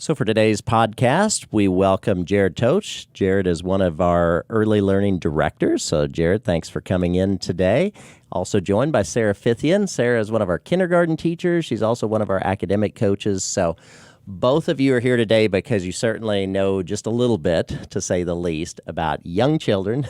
So for today's podcast, we welcome Jared Totsch. Jared is one of our early learning directors. So Jared, thanks for coming in today. Also joined by Sara Fithian. Sara is one of our kindergarten teachers. She's also one of our academic coaches. So both of you are here today because you certainly know just a little bit, to say the least, about young children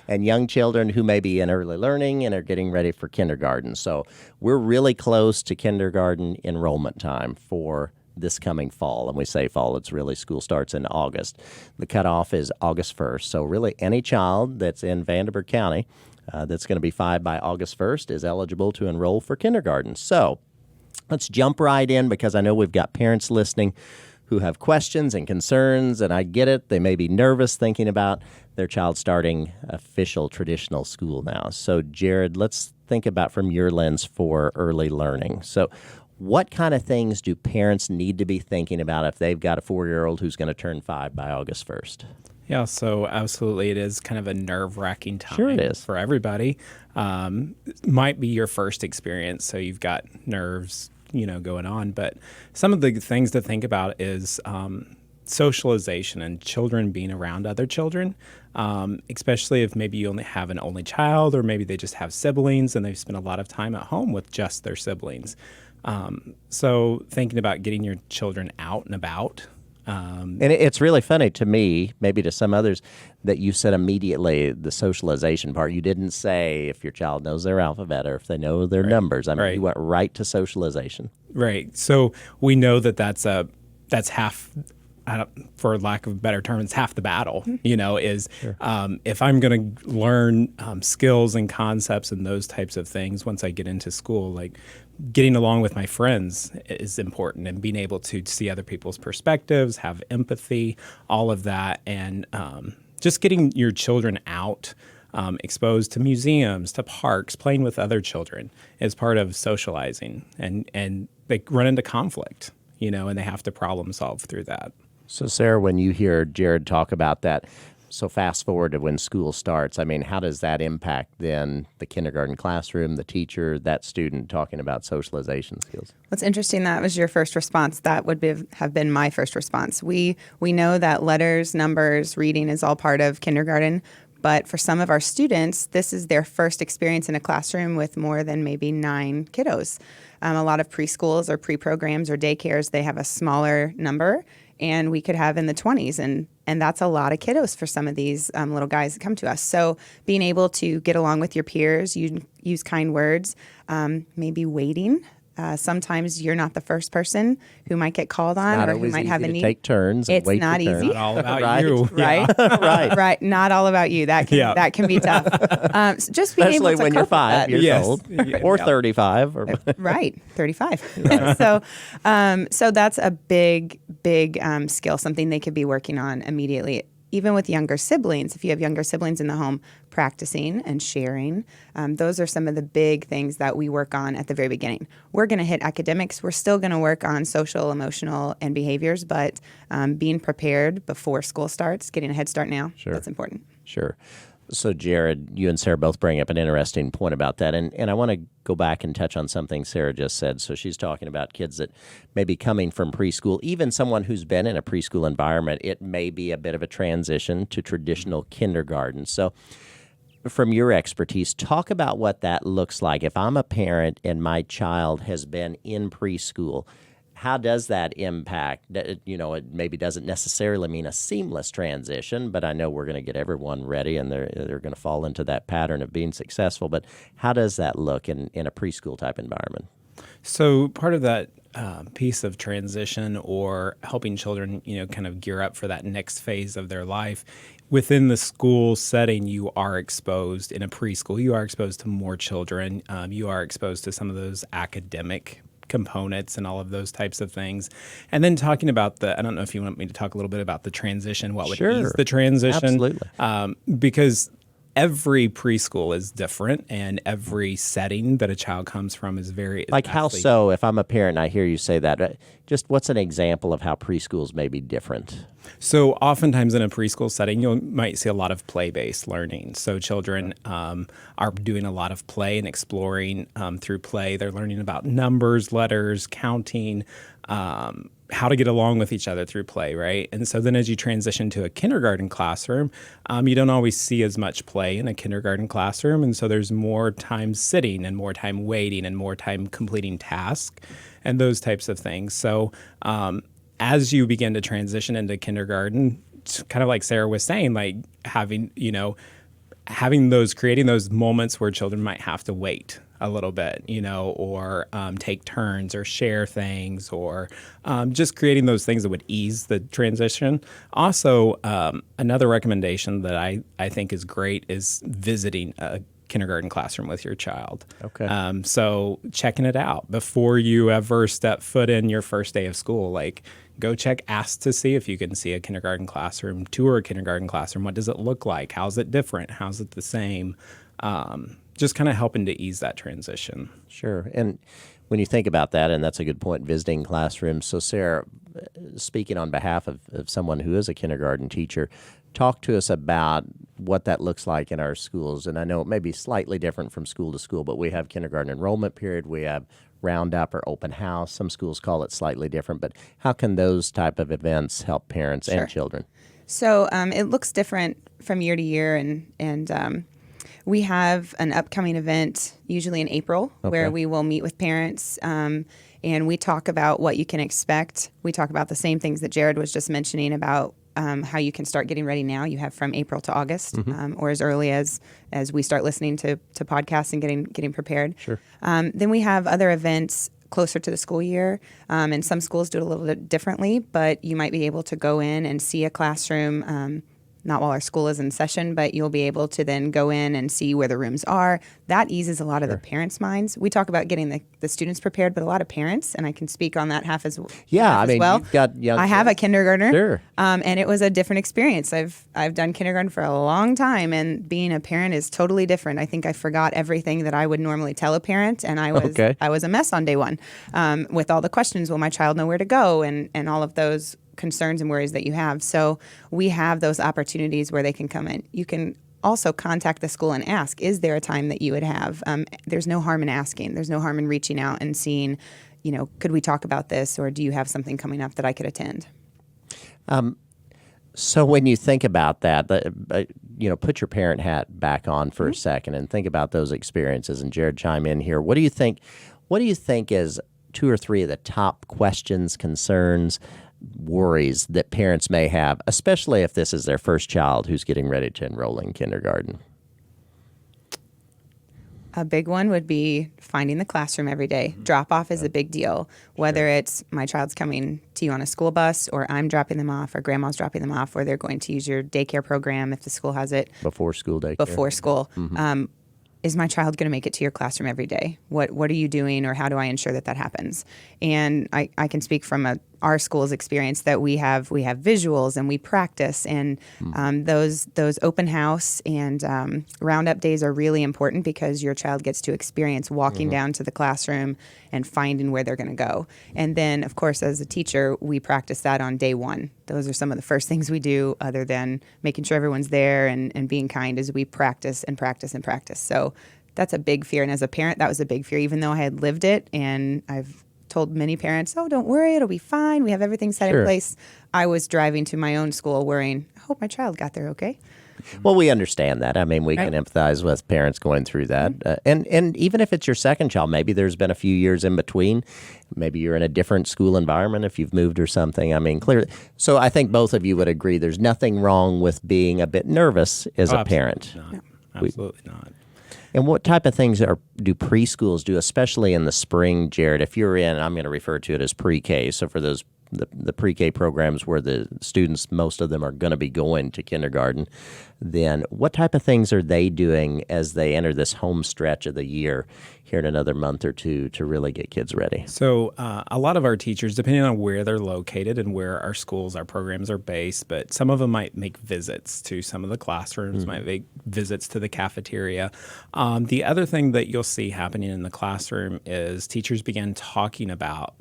and young children who may be in early learning and are getting ready for kindergarten. So we're really close to kindergarten enrollment time for this coming fall. And we say fall, it's really school starts in August. The cutoff is August 1st. So really any child that's in Vanderburgh County that's going to be 5 by August 1st is eligible to enroll for kindergarten. So let's jump right in because I know we've got parents listening who have questions and concerns, and I get it. They may be nervous thinking about their child starting official traditional school now. So Jared, let's think about from your lens for early learning. So what kind of things do parents need to be thinking about if they've got a 4-year-old who's going to turn 5 by August 1st? Yeah, so absolutely it is kind of a nerve-wracking time Sure it is. for everybody. It might be your first experience, so you've got nerves, going on. But some of the things to think about is socialization and children being around other children, especially if maybe you only have an only child or maybe they just have siblings and they've spent a lot of time at home with just their siblings. So thinking about getting your children out and about. And it's really funny to me, maybe to some others, that you said immediately the socialization part. You didn't say if your child knows their alphabet or if they know their numbers. I mean, you went right to socialization. Right. So we know that's half, for lack of a better term, it's half the battle, is sure. If I'm going to learn skills and concepts and those types of things once I get into school, like getting along with my friends is important, and being able to see other people's perspectives, have empathy, all of that, and just getting your children out, exposed to museums, to parks, playing with other children is part of socializing, and they run into conflict, and they have to problem solve through that. So, Sara, when you hear Jared talk about that, so fast forward to when school starts, I mean, how does that impact then the kindergarten classroom, the teacher, that student talking about socialization skills? What's interesting, that was your first response. That would have been my first response. We know that letters, numbers, reading is all part of kindergarten, but for some of our students, this is their first experience in a classroom with more than maybe 9 kiddos. A lot of preschools or pre-programs or daycares, they have a smaller number, and we could have in the 20s, and that's a lot of kiddos for some of these little guys that come to us. So being able to get along with your peers, you use kind words, maybe waiting. Sometimes you're not the first person who might get called on or who might have a need. Take turns. It's wait not your easy. Not all about right? you. Right? Right. Right. Not all about you. That can be tough. So just being Especially able to when you're cope with 5 that. years old or 35. Or Right, 35. So that's a big skill, something they could be working on immediately. Even with younger siblings, if you have younger siblings in the home, practicing and sharing, those are some of the big things that we work on at the very beginning. We're going to hit academics. We're still going to work on social, emotional, and behaviors, but being prepared before school starts, getting a head start now, that's important. Sure. So, Jared, you and Sara both bring up an interesting point about that, and I want to go back and touch on something Sara just said. So she's talking about kids that may be coming from preschool, even someone who's been in a preschool environment. It may be a bit of a transition to traditional kindergarten. So from your expertise, talk about what that looks like. If I'm a parent and my child has been in preschool, how does that impact? It maybe doesn't necessarily mean a seamless transition, but I know we're going to get everyone ready and they're going to fall into that pattern of being successful. But how does that look in a preschool type environment? So part of that piece of transition or helping children, kind of gear up for that next phase of their life, within the school setting, you are exposed in a preschool. You are exposed to more children. You are exposed to some of those academic components and all of those types of things. And then talking about I don't know if you want me to talk a little bit about the transition, what would ease the transition. Absolutely. Because every preschool is different and every setting that a child comes from is very... Like how so? If I'm a parent and I hear you say that, just what's an example of how preschools may be different? So oftentimes in a preschool setting, you might see a lot of play-based learning. So children are doing a lot of play and exploring through play. They're learning about numbers, letters, counting, how to get along with each other through play, right? And so then as you transition to a kindergarten classroom, you don't always see as much play in a kindergarten classroom. And so there's more time sitting and more time waiting and more time completing tasks and those types of things. So as you begin to transition into kindergarten, kind of like Sara was saying, like creating those moments where children might have to wait a little bit, or take turns or share things, or just creating those things that would ease the transition. Also, another recommendation that I think is great is visiting a kindergarten classroom with your child. Okay. So checking it out before you ever step foot in your first day of school, like go ask to see if you can see a kindergarten classroom, tour a kindergarten classroom. What does it look like? How's it different? How's it the same? Just kind of helping to ease that transition. Sure. And when you think about that, and that's a good point, visiting classrooms. So Sara, speaking on behalf of someone who is a kindergarten teacher, talk to us about what that looks like in our schools. And I know it may be slightly different from school to school, but we have kindergarten enrollment period, we have roundup or open house. Some schools call it slightly different, but how can those type of events help parents and children? So it looks different from year to year, and we have an upcoming event, usually in April, where we will meet with parents and we talk about what you can expect. We talk about the same things that Jared was just mentioning about how you can start getting ready now. You have from April to August, or as early as we start listening to podcasts and getting prepared. Sure. Then we have other events closer to the school year, and some schools do it a little bit differently, but you might be able to go in and see a classroom, not while our school is in session, but you'll be able to then go in and see where the rooms are. That eases a lot of the parents' minds. We talk about getting the students prepared, but a lot of parents, and I can speak on that half as well. You've got young I have a kindergartner, Sure. And it was a different experience. I've done kindergarten for a long time, and being a parent is totally different. I think I forgot everything that I would normally tell a parent, and I was a mess on day one with all the questions. Will my child know where to go, and all of those concerns and worries that you have. So we have those opportunities where they can come in. You can also contact the school and ask, is there a time that you would have? There's no harm in asking. There's no harm in reaching out and seeing, could we talk about this, or do you have something coming up that I could attend? So when you think about that, put your parent hat back on for a second and think about those experiences. And Jared, chime in here. What do you think is 2 or 3 of the top questions, concerns, worries that parents may have, especially if this is their first child who's getting ready to enroll in kindergarten? A big one would be finding the classroom every day. Drop-off is a big deal, whether it's my child's coming to you on a school bus, or I'm dropping them off, or grandma's dropping them off, or they're going to use your daycare program if the school has it. Before school daycare. Before school. Is my child going to make it to your classroom every day? What are you doing, or how do I ensure that happens? And I can speak from our school's experience that we have visuals and we practice, and those open house and roundup days are really important because your child gets to experience walking down to the classroom and finding where they're going to go. And then, of course, as a teacher, we practice that on day one. Those are some of the first things we do, other than making sure everyone's there and being kind, is we practice and practice and practice. So that's a big fear. And as a parent, that was a big fear, even though I had lived it, and I've told many parents, oh, don't worry, it'll be fine. We have everything set in place. I was driving to my own school worrying, I hope my child got there okay. Well, we understand that. I mean, we can empathize with parents going through that. And even if it's your second child, maybe there's been a few years in between. Maybe you're in a different school environment if you've moved or something. I mean, clearly. So I think both of you would agree there's nothing wrong with being a bit nervous as a parent. Absolutely not. And what type of things do preschools do, especially in the spring, Jared? If you're in, I'm going to refer to it as pre-K. So for those the pre-K programs where the students, most of them are going to be going to kindergarten, then what type of things are they doing as they enter this home stretch of the year here in another month or two to really get kids ready? So a lot of our teachers, depending on where they're located and where our schools, our programs are based, but some of them might make visits to some of the classrooms, might make visits to the cafeteria. The other thing that you'll see happening in the classroom is teachers begin talking about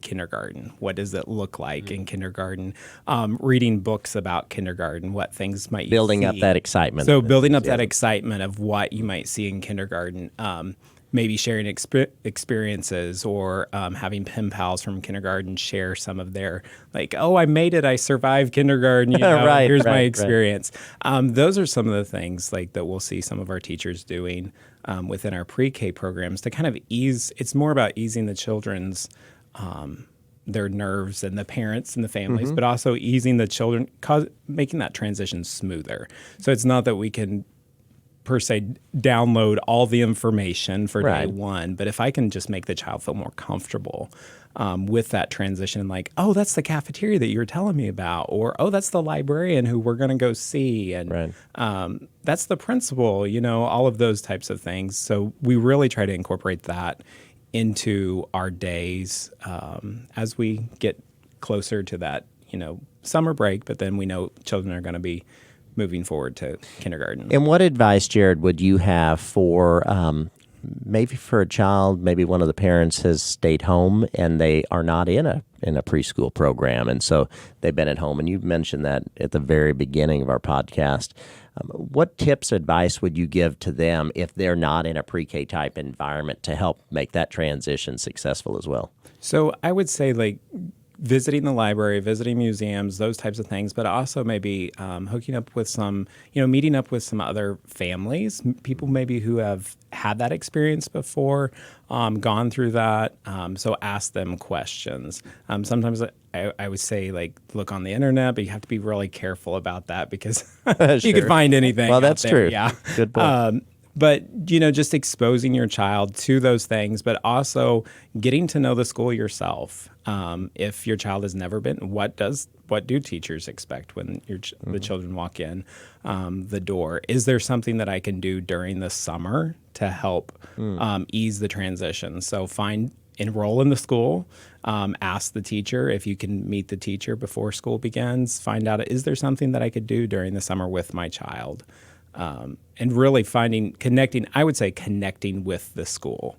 kindergarten. What does it look like in kindergarten? Reading books about kindergarten, what things might you building see. up that excitement. So building up that excitement of what you might see in kindergarten. maybe sharing experiences, or having pen pals from kindergarten share some of their, like, oh, I made it, I survived kindergarten, Right, here's my right. experience. Those are some of the things like that we'll see some of our teachers doing within our pre-K programs to kind of ease. It's more about easing the children's their nerves and the parents and the families, but also easing the children, making that transition smoother. So it's not that we can per se download all the information for day one, but if I can just make the child feel more comfortable with that transition, like, oh, that's the cafeteria that you were telling me about, or oh, that's the librarian who we're going to go see, and that's the principal, all of those types of things. So we really try to incorporate that into our days as we get closer to that, summer break, but then we know children are going to be moving forward to kindergarten. And what advice, Jared, would you have for maybe for a child, maybe one of the parents has stayed home and they are not in a preschool program, and so they've been at home, and you mentioned that at the very beginning of our podcast. What tips, advice would you give to them if they're not in a pre-K type environment to help make that transition successful as well? So I would say, like, visiting the library, visiting museums, those types of things, but also maybe hooking up with some, meeting up with some other families, people maybe who have had that experience before, gone through that. So ask them questions. Sometimes I would say, like, look on the internet, but you have to be really careful about that because you could find anything. Well, that's out there. true. Yeah. Good point. But, just exposing your child to those things, but also getting to know the school yourself. If your child has never been, what do teachers expect when the children walk in the door? Is there something that I can do during the summer to help ease the transition? So enroll in the school, ask the teacher if you can meet the teacher before school begins, find out, is there something that I could do during the summer with my child? And really connecting with the school.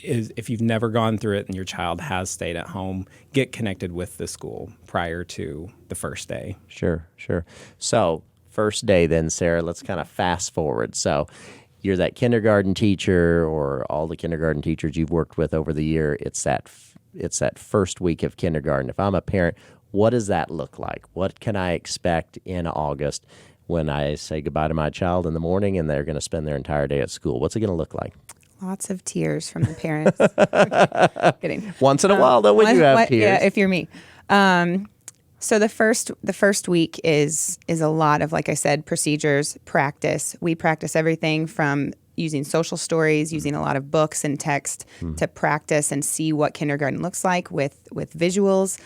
Is if you've never gone through it and your child has stayed at home, get connected with the school prior to the first day. Sure. So first day then, Sarah, let's kind of fast forward. So you're that kindergarten teacher, or all the kindergarten teachers you've worked with over the year. It's that first week of kindergarten. If I'm a parent, what does that look like? What can I expect in August when I say goodbye to my child in the morning and they're going to spend their entire day at school? What's it going to look like? Lots of tears from the parents. Kidding. Once in a while, though, would you have tears? Yeah, if you're me. So the first week is a lot of, like I said, procedures, practice. We practice everything from using social stories, using a lot of books and text to practice and see what kindergarten looks like with visuals.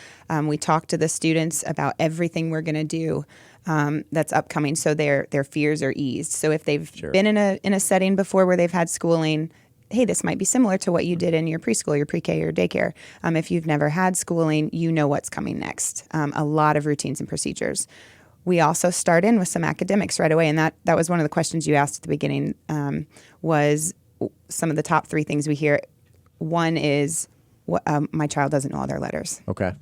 We talk to the students about everything we're going to do that's upcoming, so their fears are eased. So if they've been in a setting before where they've had schooling, hey, this might be similar to what you did in your preschool, your pre-K, or daycare. If you've never had schooling, you know what's coming next. A lot of routines and procedures. We also start in with some academics right away, and that was one of the questions you asked at the beginning, was some of the top 3 things we hear. One is, my child doesn't know all their letters. Okay.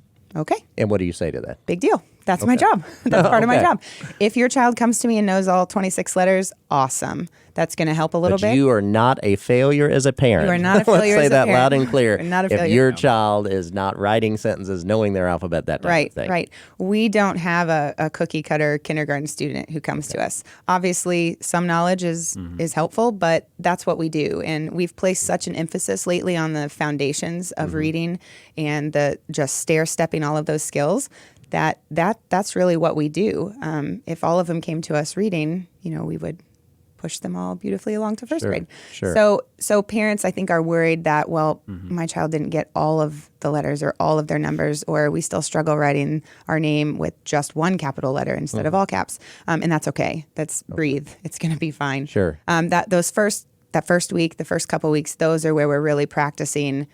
And what do you say to that? Big deal. That's my job. That's part of my job. If your child comes to me and knows all 26 letters, awesome. That's going to help a little bit. But you are not a failure as a parent. You are not a failure Let's say as a that parent. loud and clear. You're not a failure. If your child is not writing sentences, knowing their alphabet, that type of thing. Right. We don't have a cookie cutter kindergarten student who comes to us. Obviously, some knowledge is helpful, but that's what we do. And we've placed such an emphasis lately on the foundations of reading and the just stair-stepping all of those skills. That's really what we do. If all of them came to us reading, we would push them all beautifully along to first grade. Sure. So parents, I think, are worried that, my child didn't get all of the letters or all of their numbers, or we still struggle writing our name with just one capital letter instead of all caps. And that's okay. Breathe. It's going to be fine. Sure. That first week, the first couple weeks, those are where we're really practicing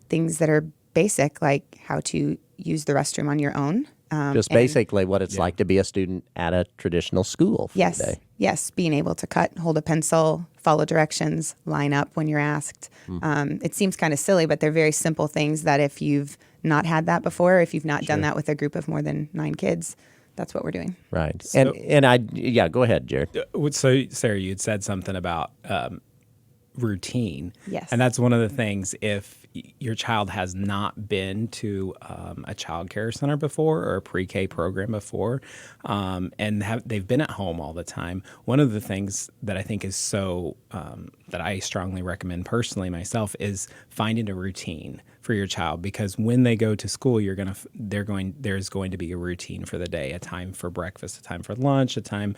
things that are basic, like how to use the restroom on your own. Just basically what it's like to be a student at a traditional school for the day. Yes, being able to cut, hold a pencil, follow directions, line up when you're asked. It seems kind of silly, but they're very simple things that if you've not had that before, if you've not done that with a group of more than 9 kids, that's what we're doing. Right. So, go ahead, Jared. So, Sarah, you had said something about routine. Yes. And that's one of the things, if your child has not been to a child care center before or a pre-K program before, and they've been at home all the time, one of the things that I think is so, that I strongly recommend personally myself, is finding a routine for your child, because when they go to school, there's going to be a routine for the day, a time for breakfast, a time for lunch, a time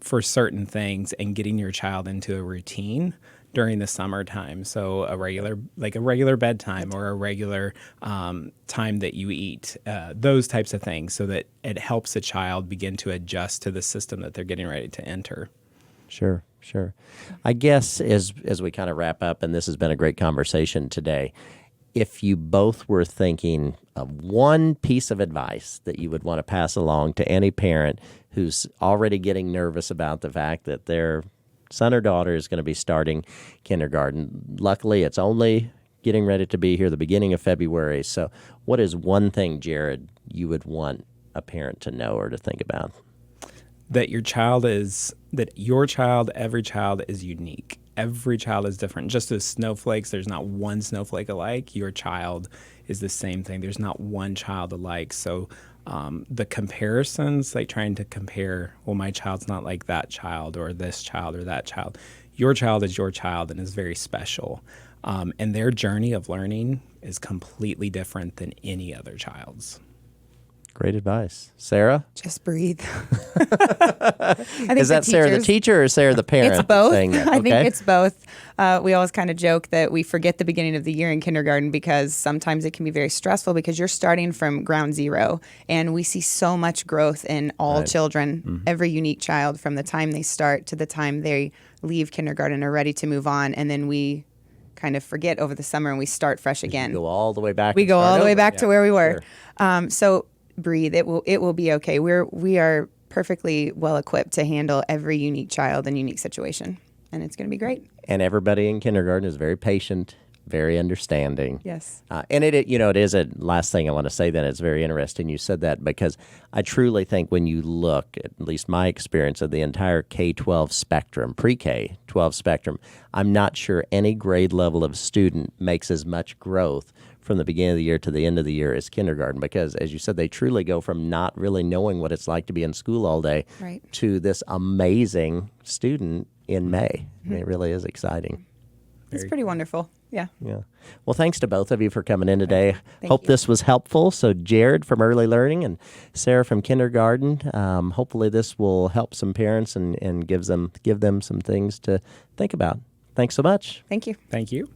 for certain things, and getting your child into a routine during the summertime. So a regular bedtime or a regular time that you eat, those types of things, so that it helps a child begin to adjust to the system that they're getting ready to enter. Sure. I guess as we kind of wrap up, and this has been a great conversation today, if you both were thinking of one piece of advice that you would want to pass along to any parent who's already getting nervous about the fact that their son or daughter is going to be starting kindergarten. Luckily, it's only getting ready to be here the beginning of February. So what is one thing, Jared, you would want a parent to know or to think about? That every child is unique. Every child is different. Just as snowflakes, there's not one snowflake alike. Your child is the same thing. There's not one child alike. So the comparisons, like trying to compare, well, my child's not like that child or this child or that child. Your child is your child and is very special. And their journey of learning is completely different than any other child's. Great advice. Sarah? Just breathe. Is that Sarah the teacher or Sarah the parent? It's both. Saying that? I think Okay. it's both. We always kind of joke that we forget the beginning of the year in kindergarten, because sometimes it can be very stressful because you're starting from ground zero, and we see so much growth in all children, every unique child, from the time they start to the time they leave kindergarten and are ready to move on, and then we kind of forget over the summer and we start fresh again. Go all the way back. We and go start all the way over. back Yeah, to where we were. sure. So breathe. It will be okay. We are perfectly well equipped to handle every unique child and unique situation, and it's going to be great. And everybody in kindergarten is very patient, very understanding. Yes. And it is a last thing I want to say. Then it's very interesting you said that, because I truly think when you look, at least my experience of the entire K-12 spectrum, pre-K 12 spectrum, I'm not sure any grade level of student makes as much growth from the beginning of the year to the end of the year as kindergarten, because as you said, they truly go from not really knowing what it's like to be in school all day to this amazing student in May. I mean, it really is exciting. It's pretty wonderful. Yeah. Yeah. Well, thanks to both of you for coming in today. Thank you. This was helpful. So Jared from Early Learning and Sarah from Kindergarten, hopefully this will help some parents and give them some things to think about. Thanks so much. Thank you. Thank you.